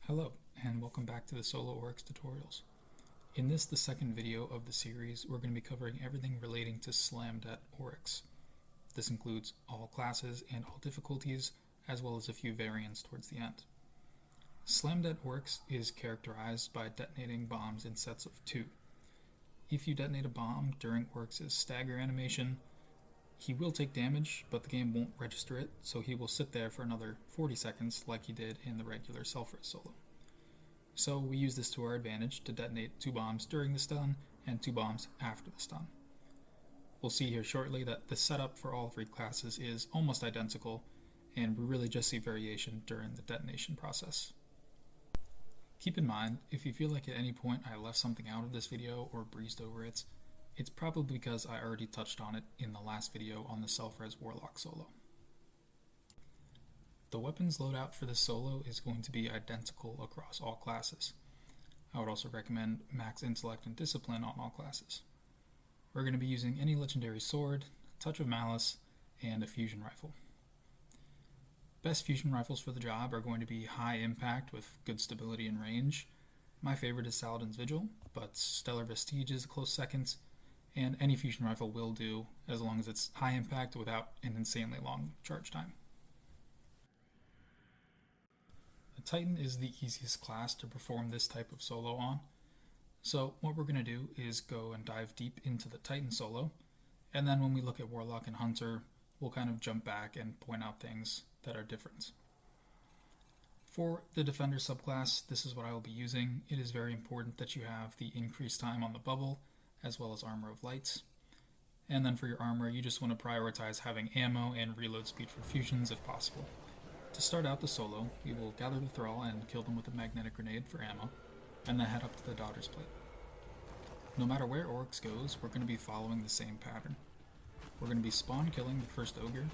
Hello, and welcome back to the Solo Oryx tutorials. In this, the second video of the series, we're going to be covering everything relating to Slam-Det Oryx. This includes all classes and all difficulties, as well as a few variants towards the end. Slam-Det Oryx is characterized by detonating bombs in sets of 2. If you detonate a bomb during Oryx's stagger animation, he will take damage, but the game won't register it, so he will sit there for another 40 seconds like he did in the regular self-res solo. So we use this to our advantage to detonate 2 bombs during the stun and 2 bombs after the stun. We'll see here shortly that the setup for all 3 classes is almost identical, and we really just see variation during the detonation process. Keep in mind, if you feel like at any point I left something out of this video or breezed over it, it's probably because I already touched on it in the last video on the self-res Warlock solo. The weapons loadout for this solo is going to be identical across all classes. I would also recommend max intellect and discipline on all classes. We're going to be using any legendary sword, touch of malice, and a fusion rifle. Best fusion rifles for the job are going to be high impact with good stability and range. My favorite is Saladin's Vigil, but Stellar Vestige is a close second, and any fusion rifle will do as long as it's high impact without an insanely long charge time. A Titan is the easiest class to perform this type of solo on, so what we're going to do is go and dive deep into the Titan solo, and then when we look at Warlock and Hunter, we'll kind of jump back and point out things that are different. For the Defender subclass, this is what I will be using. It is very important that you have the increased time on the bubble, as well as Armor of Light. And then for your armor, you just want to prioritize having ammo and reload speed for fusions if possible. To start out the solo, we will gather the Thrall and kill them with a magnetic grenade for ammo, and then head up to the Daughter's Plate. No matter where Oryx goes, we're going to be following the same pattern. We're going to be spawn killing the first ogre,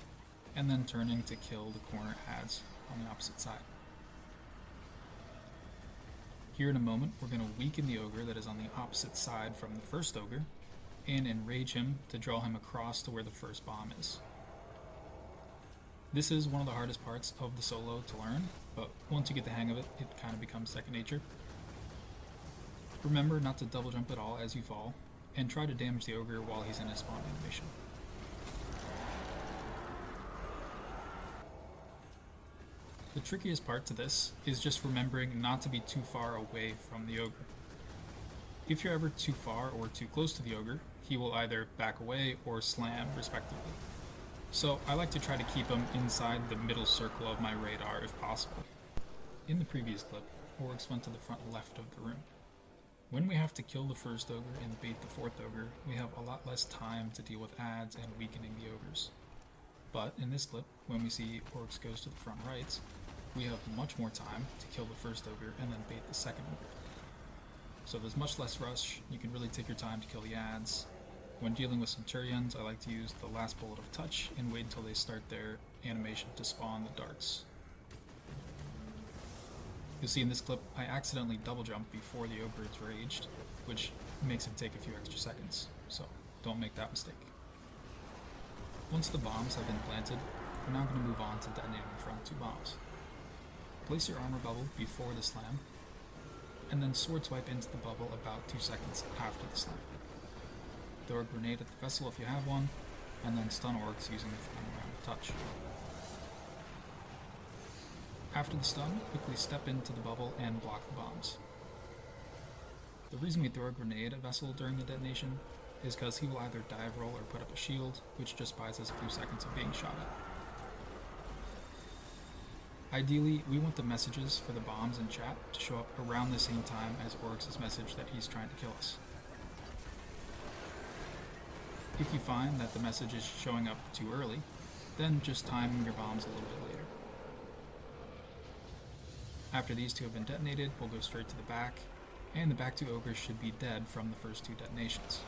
and then turning to kill the corner adds on the opposite side. Here in a moment, we're going to weaken the ogre that is on the opposite side from the first ogre, and enrage him to draw him across to where the first bomb is. This is one of the hardest parts of the solo to learn, but once you get the hang of it, it kind of becomes second nature. Remember not to double jump at all as you fall, and try to damage the ogre while he's in his spawn animation. The trickiest part to this is just remembering not to be too far away from the ogre. If you're ever too far or too close to the ogre, he will either back away or slam, respectively. So I like to try to keep him inside the middle circle of my radar if possible. In the previous clip, Oryx went to the front left of the room. When we have to kill the first ogre and bait the fourth ogre, we have a lot less time to deal with adds and weakening the ogres. But in this clip, when we see Oryx goes to the front right, we have much more time to kill the first ogre and then bait the second ogre. So there's much less rush, you can really take your time to kill the adds. When dealing with Centurions, I like to use the last bullet of touch and wait until they start their animation to spawn the darts. You'll see in this clip, I accidentally double jump before the ogre is raged, which makes him take a few extra seconds, so don't make that mistake. Once the bombs have been planted, we're now going to move on to detonating the front 2 bombs. Place your armor bubble before the slam, and then sword swipe into the bubble about 2 seconds after the slam. Throw a grenade at the vessel if you have one, and then stun Oryx using the final round of touch. After the stun, quickly step into the bubble and block the bombs. The reason we throw a grenade at vessel during the detonation is because he will either dive roll or put up a shield, which just buys us a few seconds of being shot at. Ideally, we want the messages for the bombs in chat to show up around the same time as Oryx's message that he's trying to kill us. If you find that the message is showing up too early, then just time your bombs a little bit later. After these 2 have been detonated, we'll go straight to the back, and the back 2 ogres should be dead from the first 2 detonations.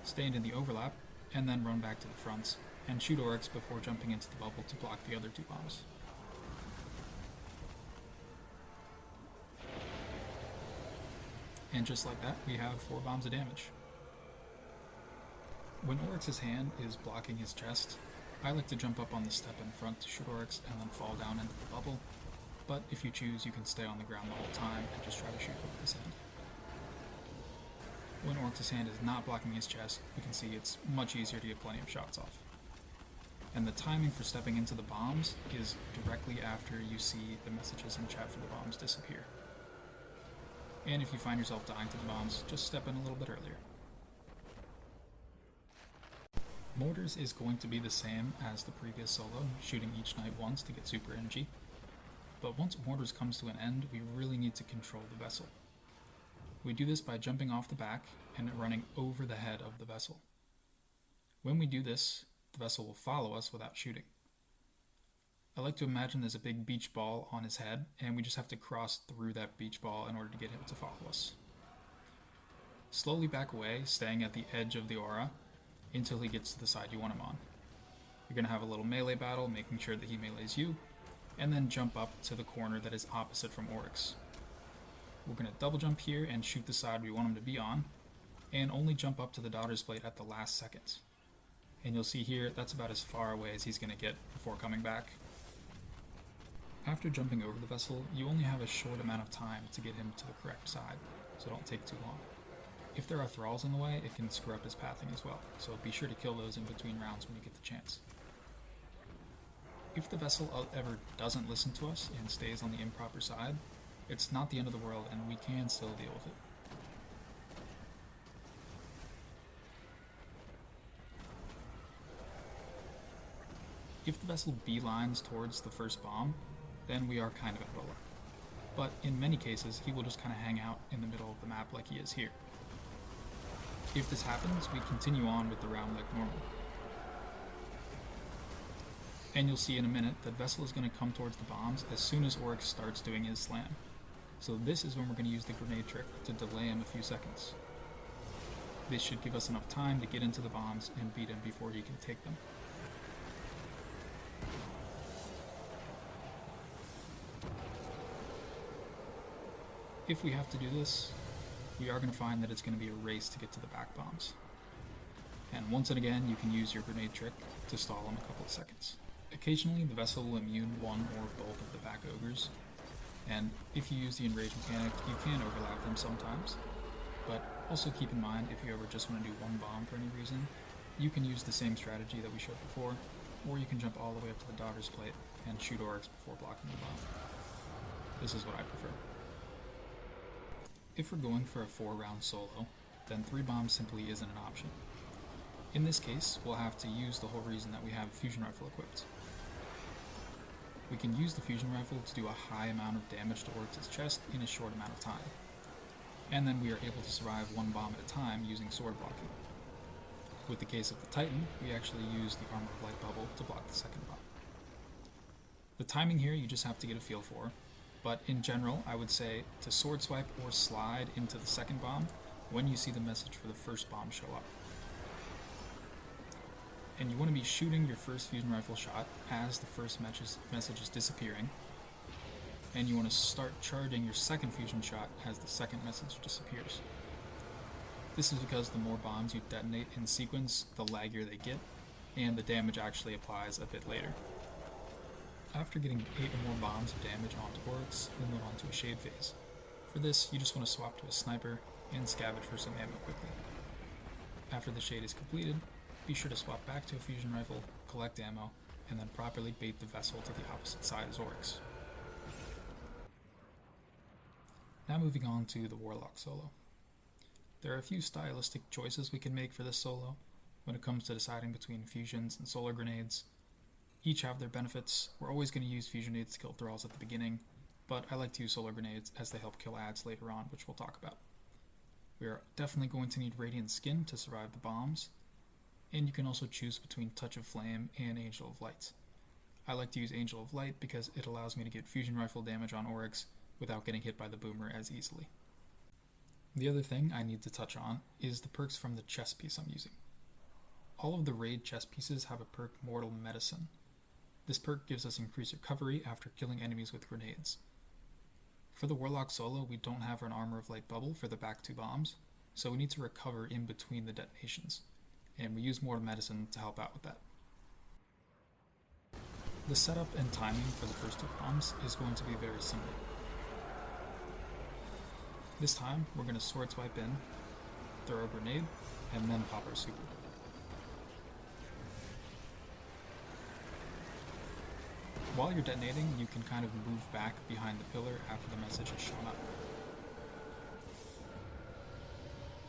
Stand in the overlap, and then run back to the front, and shoot Oryx before jumping into the bubble to block the other 2 bombs. And just like that, we have 4 bombs of damage. When Oryx's hand is blocking his chest, I like to jump up on the step in front to shoot Oryx and then fall down into the bubble, but if you choose, you can stay on the ground the whole time and just try to shoot over his hand. When Oryx's hand is not blocking his chest, we can see it's much easier to get plenty of shots off. And the timing for stepping into the bombs is directly after you see the messages in chat for the bombs disappear. And if you find yourself dying to the bombs, just step in a little bit earlier. Mortars is going to be the same as the previous solo, shooting each knight once to get super energy. But once Mortars comes to an end, we really need to control the vessel. We do this by jumping off the back and running over the head of the vessel. When we do this, the vessel will follow us without shooting. I like to imagine there's a big beach ball on his head, and we just have to cross through that beach ball in order to get him to follow us. Slowly back away, staying at the edge of the aura, until he gets to the side you want him on. You're going to have a little melee battle, making sure that he melees you, and then jump up to the corner that is opposite from Oryx. We're going to double jump here and shoot the side we want him to be on, and only jump up to the daughter's plate at the last second. And you'll see here, that's about as far away as he's going to get before coming back. After jumping over the vessel, you only have a short amount of time to get him to the correct side, so don't take too long. If there are thralls in the way, it can screw up his pathing as well, so be sure to kill those in between rounds when you get the chance. If the vessel ever doesn't listen to us and stays on the improper side, it's not the end of the world and we can still deal with it. If the vessel beelines towards the first bomb, then we are kind of out of luck. But in many cases, he will just kind of hang out in the middle of the map like he is here. If this happens, we continue on with the round like normal. And you'll see in a minute that vessel is going to come towards the bombs as soon as Oryx starts doing his slam. So this is when we're going to use the grenade trick to delay him a few seconds. This should give us enough time to get into the bombs and beat him before he can take them. If we have to do this, we are going to find that it's going to be a race to get to the back bombs. And once and again, you can use your grenade trick to stall him a couple of seconds. Occasionally, the vessel will immune one or both of the back ogres, and if you use the enrage mechanic, you can overlap them sometimes. But also keep in mind, if you ever just want to do one bomb for any reason, you can use the same strategy that we showed before, or you can jump all the way up to the daughter's plate and shoot Oryx before blocking the bomb. This is what I prefer. If we're going for a 4-round solo, then 3 bombs simply isn't an option. In this case, we'll have to use the whole reason that we have a fusion rifle equipped. We can use the fusion rifle to do a high amount of damage to Oryx's chest in a short amount of time. And then we are able to survive 1 bomb at a time using sword blocking. With the case of the Titan, we actually use the Armor of Light bubble to block the second bomb. The timing here you just have to get a feel for, but in general I would say to sword swipe or slide into the second bomb when you see the message for the first bomb show up. And you want to be shooting your first fusion rifle shot as the first message is disappearing, and you want to start charging your second fusion shot as the second message disappears. This is because the more bombs you detonate in sequence, the laggier they get, and the damage actually applies a bit later. After getting 8 or more bombs of damage onto Oryx, we'll move on to a shade phase. For this, you just want to swap to a sniper and scavenge for some ammo quickly. After the shade is completed, be sure to swap back to a fusion rifle, collect ammo, and then properly bait the vessel to the opposite side as Oryx. Now moving on to the Warlock solo. There are a few stylistic choices we can make for this solo when it comes to deciding between fusions and solar grenades. Each have their benefits. We're always going to use fusion nades to kill thralls at the beginning, but I like to use solar grenades as they help kill adds later on, which we'll talk about. We are definitely going to need Radiant Skin to survive the bombs, and you can also choose between Touch of Flame and Angel of Light. I like to use Angel of Light because it allows me to get fusion rifle damage on Oryx without getting hit by the boomer as easily. The other thing I need to touch on is the perks from the chest piece I'm using. All of the raid chest pieces have a perk Mortal Medicine. This perk gives us increased recovery after killing enemies with grenades. For the Warlock solo, we don't have an Armor of Light bubble for the back 2 bombs, so we need to recover in between the detonations, and we use Mortal Medicine to help out with that. The setup and timing for the first two bombs is going to be very similar. This time, we're going to sword swipe in, throw a grenade, and then pop our super. While you're detonating, you can kind of move back behind the pillar after the message has shown up.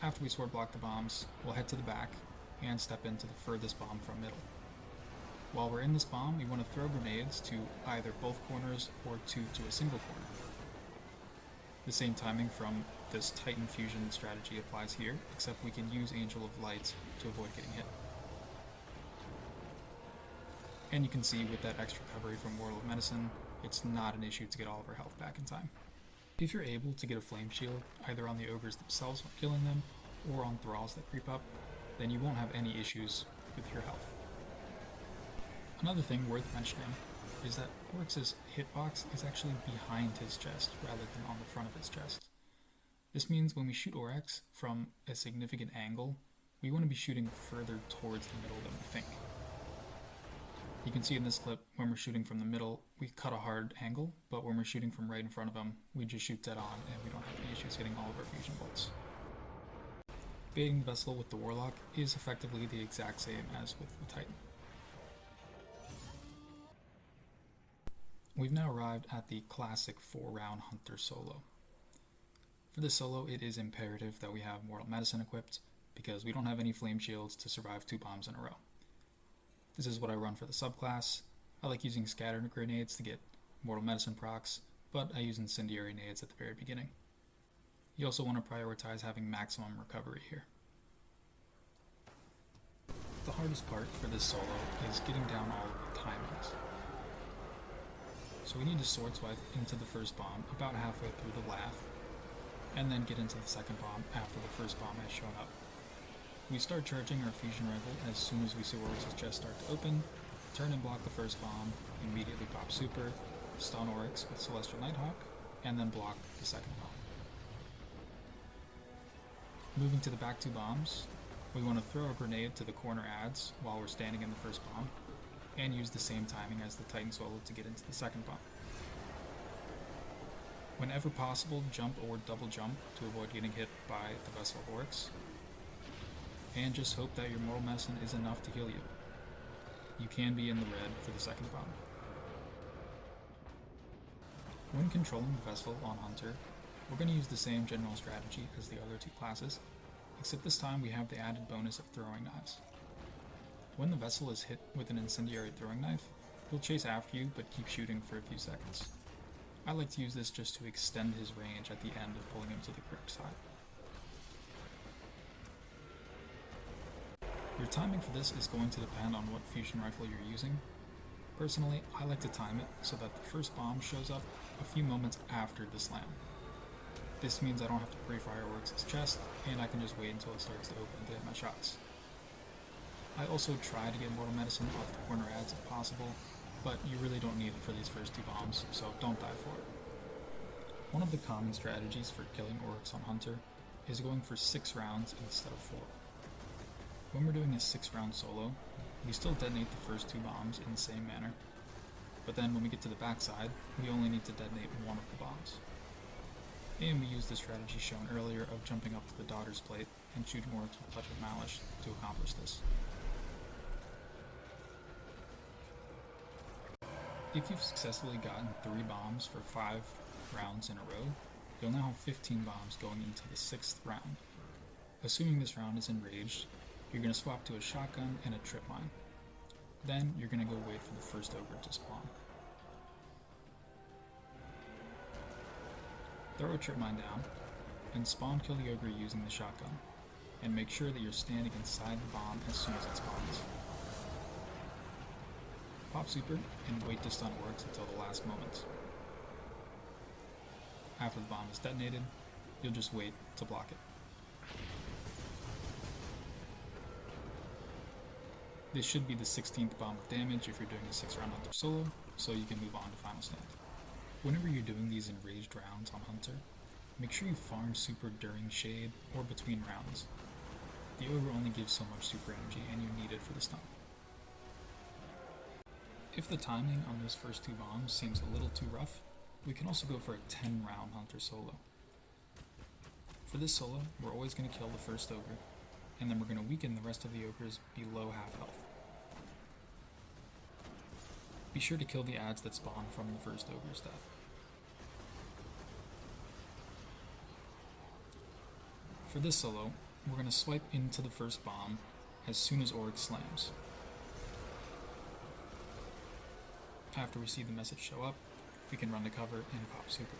After we sword block the bombs, we'll head to the back and step into the furthest bomb from middle. While we're in this bomb, we want to throw grenades to either both corners or to a single corner. The same timing from this Titan fusion strategy applies here, except we can use Angel of Light to avoid getting hit. And you can see with that extra recovery from Warlock Medicine, it's not an issue to get all of our health back in time. If you're able to get a flame shield, either on the ogres themselves while killing them, or on thralls that creep up, then you won't have any issues with your health. Another thing worth mentioning is that Oryx's hitbox is actually behind his chest rather than on the front of his chest. This means when we shoot Oryx from a significant angle, we want to be shooting further towards the middle than we think. You can see in this clip, when we're shooting from the middle, we cut a hard angle, but when we're shooting from right in front of him, we just shoot dead on and we don't have any issues hitting all of our fusion bolts. Baiting the vessel with the Warlock is effectively the exact same as with the Titan. We've now arrived at the classic 4-round Hunter solo. For this solo, it is imperative that we have Mortal Medicine equipped, because we don't have any flame shields to survive 2 bombs in a row. This is what I run for the subclass. I like using scatter grenades to get Mortal Medicine procs, but I use incendiary nades at the very beginning. You also want to prioritize having maximum recovery here. The hardest part for this solo is getting down all of the timings. So we need to sword swipe into the first bomb about halfway through the laugh, and then get into the second bomb after the first bomb has shown up. We start charging our fusion rifle as soon as we see Oryx's chest start to open, turn and block the first bomb, immediately pop super, stun Oryx with Celestial Nighthawk, and then block the second bomb. Moving to the back 2 bombs, we want to throw a grenade to the corner adds while we're standing in the first bomb, and use the same timing as the Titan solo to get into the second bomb. Whenever possible, jump or double jump to avoid getting hit by the vessel of Oryx, and just hope that your Mortal Medicine is enough to heal you. You can be in the red for the second bomb. When controlling the vessel on Hunter, we're going to use the same general strategy as the other 2 classes, except this time we have the added bonus of throwing knives. When the vessel is hit with an incendiary throwing knife, he'll chase after you but keep shooting for a few seconds. I like to use this just to extend his range at the end of pulling him to the correct side. Your timing for this is going to depend on what fusion rifle you're using. Personally, I like to time it so that the first bomb shows up a few moments after the slam. This means I don't have to pre-fire Oryx's chest, and I can just wait until it starts to open to hit my shots. I also try to get Mortal Medicine off the corner adds if possible, but you really don't need it for these first 2 bombs, so don't die for it. One of the common strategies for killing Oryx on Hunter is going for 6 rounds instead of 4. When we're doing a 6-round solo, we still detonate the first 2 bombs in the same manner, but then when we get to the backside, we only need to detonate 1 of the bombs. And we use the strategy shown earlier of jumping up to the Daughter's Plate and shooting Oryx with Touch of Malice to accomplish this. If you've successfully gotten 3 bombs for 5 rounds in a row, you'll now have 15 bombs going into the 6th round. Assuming this round is enraged, you're going to swap to a shotgun and a trip mine. Then you're going to go wait for the first ogre to spawn. Throw a trip mine down, and spawn kill the ogre using the shotgun, and make sure that you're standing inside the bomb as soon as it spawns. Pop super, and wait to stun Oryx until the last moment. After the bomb is detonated, you'll just wait to block it. This should be the 16th bomb of damage if you're doing a 6-round Hunter solo, so you can move on to Final Stand. Whenever you're doing these enraged rounds on Hunter, make sure you farm super during shade or between rounds. The ogre only gives so much super energy and you need it for the stun. If the timing on those first 2 bombs seems a little too rough, we can also go for a 10-round Hunter solo. For this solo, we're always going to kill the first ogre, and then we're going to weaken the rest of the ogres below half health. Be sure to kill the adds that spawn from the first ogre's death. For this solo, we're going to swipe into the first bomb as soon as Oryx slams. After we see the message show up, we can run to cover and pop super.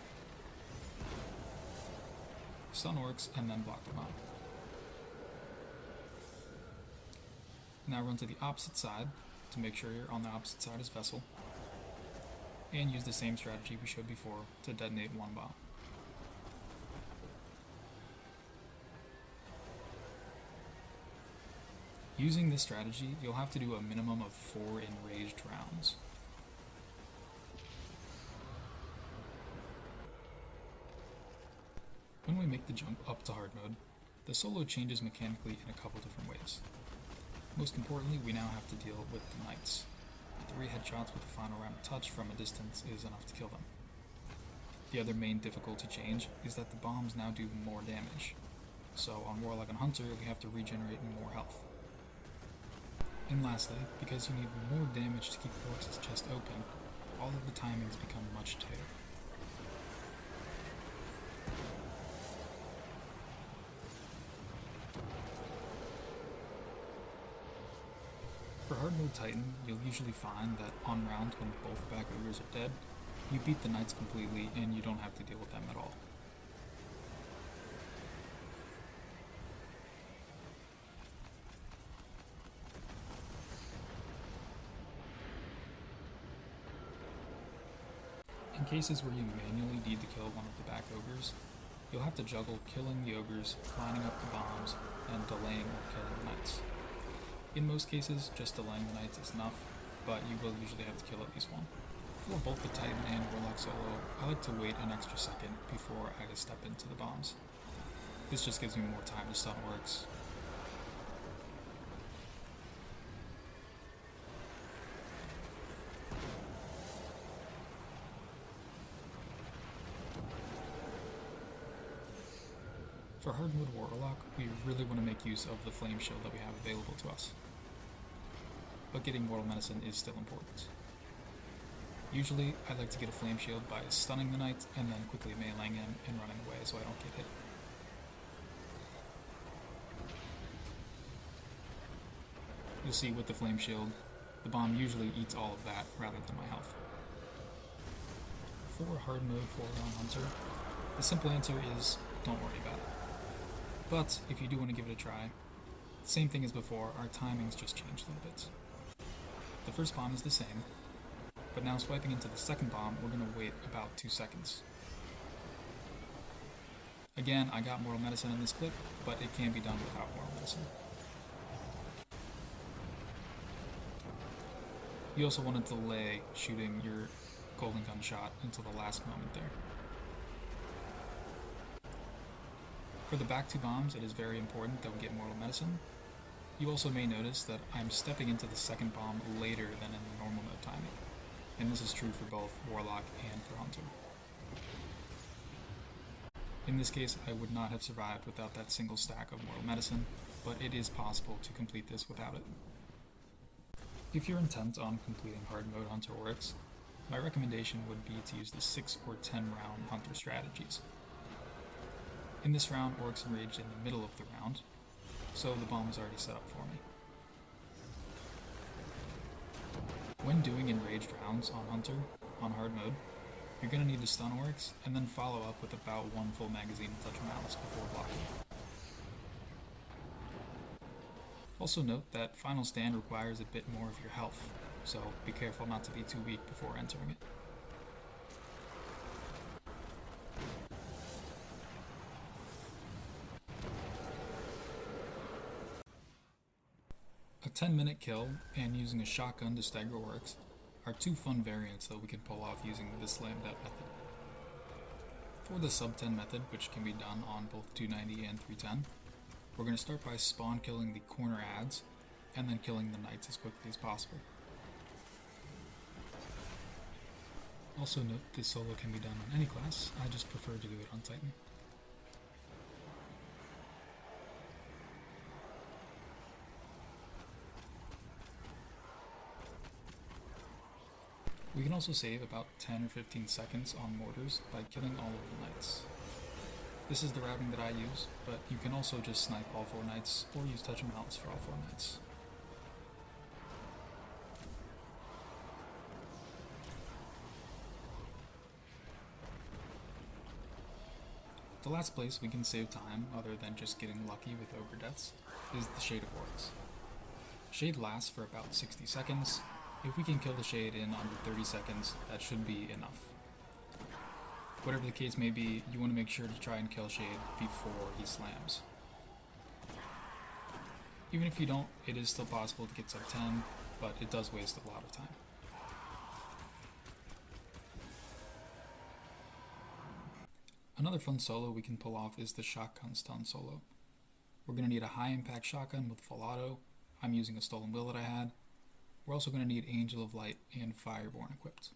Stun Oryx and then block the bomb. Now run to the opposite side to make sure you're on the opposite side as Vessel, and use the same strategy we showed before to detonate 1 bomb. Using this strategy, you'll have to do a minimum of 4 enraged rounds. When we make the jump up to hard mode, the solo changes mechanically in a couple different ways. Most importantly, we now have to deal with the knights. 3 headshots with the final round of touch from a distance is enough to kill them. The other main difficulty change is that the bombs now do more damage. So on Warlock and Hunter, we have to regenerate more health. And lastly, because you need more damage to keep Oryx's chest open, all of the timings become much tighter. For hard mode Titan, you'll usually find that on rounds when both back ogres are dead, you beat the knights completely and you don't have to deal with them at all. In cases where you manually need to kill one of the back ogres, you'll have to juggle killing the ogres, lining up the bombs, and delaying or killing the knights. In most cases, just delaying the knights is enough, but you will usually have to kill at least one. For both the Titan and Warlock solo, I like to wait an extra second before I step into the bombs. This just gives me more time to stun Oryx. For hard mode Warlock, we really want to make use of the flame shield that we have available to us. But getting mortal medicine is still important. Usually, I like to get a flame shield by stunning the knight and then quickly meleeing him and running away so I don't get hit. You'll see with the flame shield, the bomb usually eats all of that rather than my health. For hard mode 4-round Hunter, the simple answer is don't worry about it. But if you do want to give it a try, same thing as before, our timings just changed a little bit. The first bomb is the same, but now swiping into the second bomb, we're going to wait about 2 seconds. Again, I got mortal medicine in this clip, but it can be done without mortal medicine. You also want to delay shooting your golden gun shot until the last moment there. For the back 2 bombs, it is very important that we get mortal medicine. You also may notice that I'm stepping into the second bomb later than in the normal mode timing, and this is true for both Warlock and for Hunter. In this case, I would not have survived without that single stack of mortal medicine, but it is possible to complete this without it. If you're intent on completing hard mode Hunter Oryx, my recommendation would be to use the 6 or 10 round Hunter strategies. In this round, Oryx enraged in the middle of the round, so the bomb is already set up for me. When doing enraged rounds on Hunter, on hard mode, you're going to need to stun Oryx, and then follow up with about 1 full magazine of Touch Malice before blocking. Also note that Final Stand requires a bit more of your health, so be careful not to be too weak before entering it. A 10-minute kill and using a shotgun to stagger Oryx are 2 fun variants that we can pull off using the Slam-Det method. For the sub-10 method, which can be done on both 290 and 310, we're going to start by spawn killing the corner adds, and then killing the knights as quickly as possible. Also note this solo can be done on any class, I just prefer to do it on Titan. We can also save about 10 or 15 seconds on mortars by killing all of the knights. This is the routing that I use, but you can also just snipe all 4 knights or use touch and malice for all 4 knights. The last place we can save time, other than just getting lucky with ogre deaths, is the Shade of Oryx. Shade lasts for about 60 seconds. If we can kill the Shade in under 30 seconds, that should be enough. Whatever the case may be, you want to make sure to try and kill Shade before he slams. Even if you don't, it is still possible to get sub 10, but it does waste a lot of time. Another fun solo we can pull off is the shotgun stun solo. We're going to need a high impact shotgun with full auto. I'm using a stolen will that I had. We're also going to need Angel of Light and Fireborn equipped.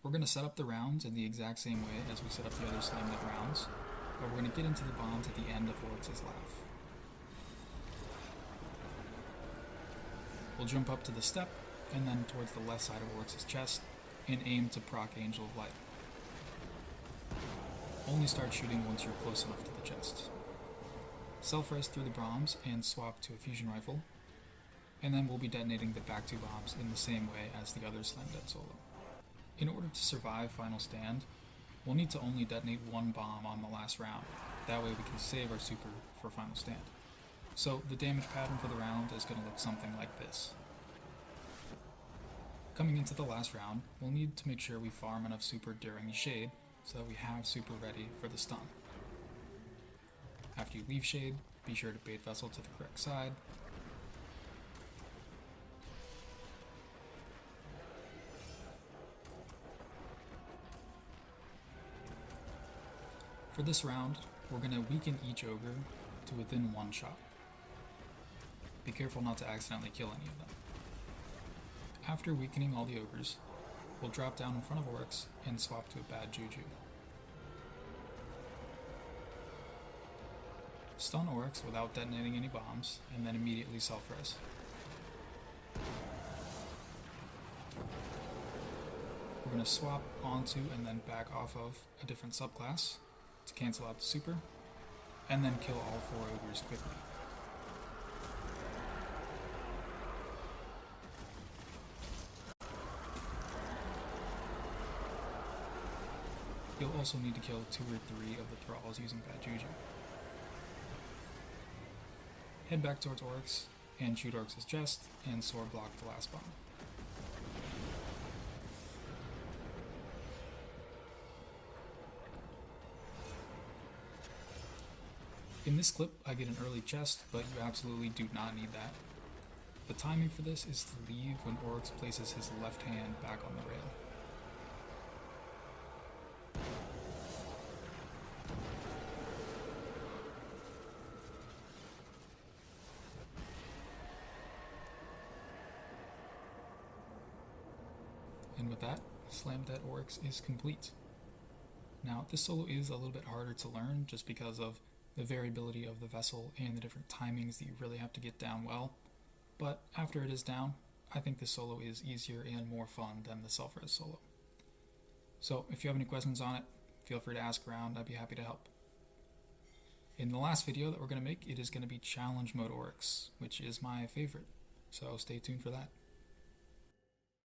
We're going to set up the rounds in the exact same way as we set up the other Slam-Det rounds, but we're going to get into the bombs at the end of Oryx's laugh. We'll jump up to the step, and then towards the left side of Oryx's chest, and aim to proc Angel of Light. Only start shooting once you're close enough to the chest. Self-res through the bombs and swap to a fusion rifle, and then we'll be detonating the back 2 bombs in the same way as the other Slam-Det solo. In order to survive Final Stand, we'll need to only detonate 1 bomb on the last round. That way we can save our super for Final Stand. So the damage pattern for the round is going to look something like this. Coming into the last round, we'll need to make sure we farm enough super during the Shade so that we have super ready for the stun. After you leave Shade, be sure to bait Vessel to the correct side. For this round, we're going to weaken each ogre to within 1 shot. Be careful not to accidentally kill any of them. After weakening all the ogres, we'll drop down in front of Oryx and swap to a bad juju. Stun Oryx without detonating any bombs, and then immediately self-res. We're going to swap onto and then back off of a different subclass to cancel out the super, and then kill all 4 ogres quickly. You'll also need to kill 2 or 3 of the thralls using bad juju. Head back towards Oryx and shoot Oryx's chest and sword block the last bomb. In this clip, I get an early chest, but you absolutely do not need that. The timing for this is to leave when Oryx places his left hand back on the rail. And with that, Slam-Det Oryx is complete. Now, this solo is a little bit harder to learn just because of the variability of the vessel and the different timings that you really have to get down well, but after it is down, I think this solo is easier and more fun than the self-res solo. So if you have any questions on it, feel free to ask around, I'd be happy to help. In the last video that we're going to make, it is going to be Challenge Mode Oryx, which is my favorite, so stay tuned for that.